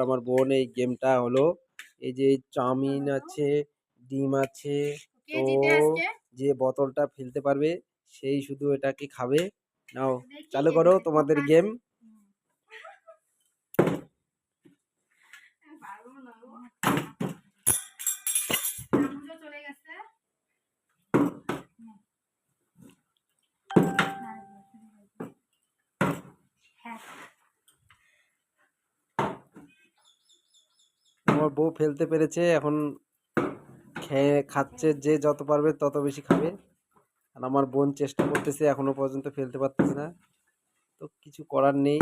আমার বোন এই গেমটা হলো এই যে চাউমিন আছে, ডিম আছে, তো যে বোতলটা ফেলতে পারবে সেই শুধু এটাকে খাবে। নাও চালু করো তোমাদের গেম। আমার বউ ফেলতে পেরেছে, এখন খেয়ে খাচ্ছে, যে যত পারবে তত বেশি খাবে। আর আমার বোন চেষ্টা করতেছে, এখনো পর্যন্ত ফেলতে পারতেছে না, তো কিছু করার নেই।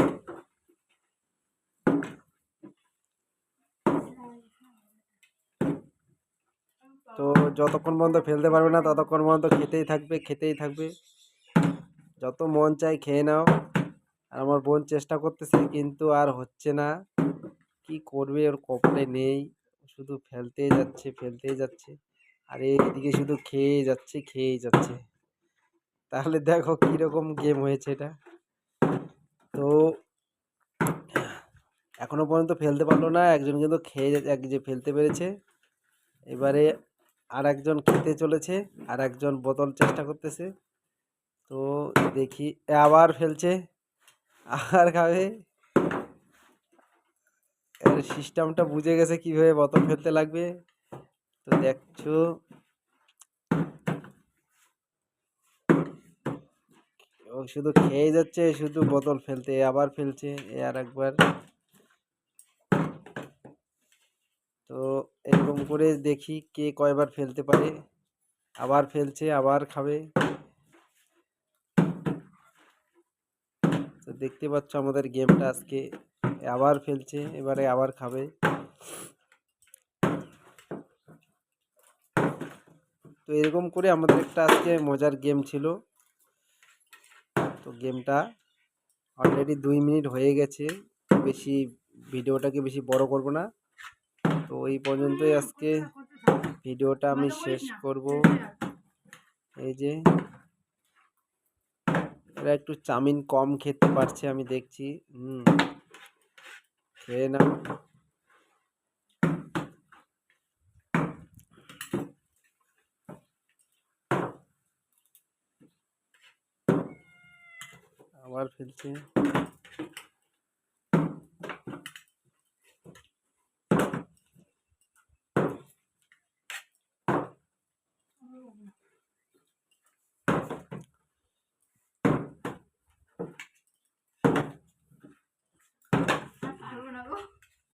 তো যতক্ষণ পর্যন্ত ফেলতে পারবে না ততক্ষণ পর্যন্ত খেতেই থাকবে খেতেই থাকবে, যত মন চাই খেয়ে নাও। আর আমার বোন চেষ্টা করতেছে কিন্তু আর হচ্ছে না, কি করবে, ওর কপালে নেই, শুধু ফেলতেই যাচ্ছে ফেলতেই যাচ্ছে, আর এইদিকে শুধু খেয়ে যাচ্ছে খেয়েই যাচ্ছে। তাহলে দেখো কিরকম গেম হয়েছে এটা। তো এখনো পর্যন্ত ফেলতে পারলো না, একজন কিন্তু খেয়ে এক যে ফেলতে পেরেছে। এবারে আর একজন খেতে চলেছে, আর একজন বোতল চেষ্টা করতেছে। তো দেখি, আবার ফেলছে, আবার খাবে। এর সিস্টেমটা বুঝে গেছে কিভাবে বোতল ফেলতে লাগবে। তো দেখছো, ও শুধু খেয়ে যাচ্ছে, শুধু বোতল ফেলতে, আবার ফেলছে, এ আর একবার। তো এরকম করে দেখি কে কয়বার ফেলতে পারে। আবার ফেলছে, আবার খাবে। তো দেখতে পাচ্ছ আমাদের গেমটা আজকে, আবার ফেলছে, এবারে আবার খাবে। তো এরকম করে আমাদের একটা আজকে মজার গেম ছিল। তো গেমটা অলরেডি 2 মিনিট হয়ে গেছে, বেশি ভিডিওটাকে বেশি বড় করব না। তো এই পর্যন্তই আজকে ভিডিওটা আমি শেষ করব। এই যে এরা একটু চাউমিন কম খেতে পারছে আমি দেখছি, খেয়ে নাও। আবার ফেলছে।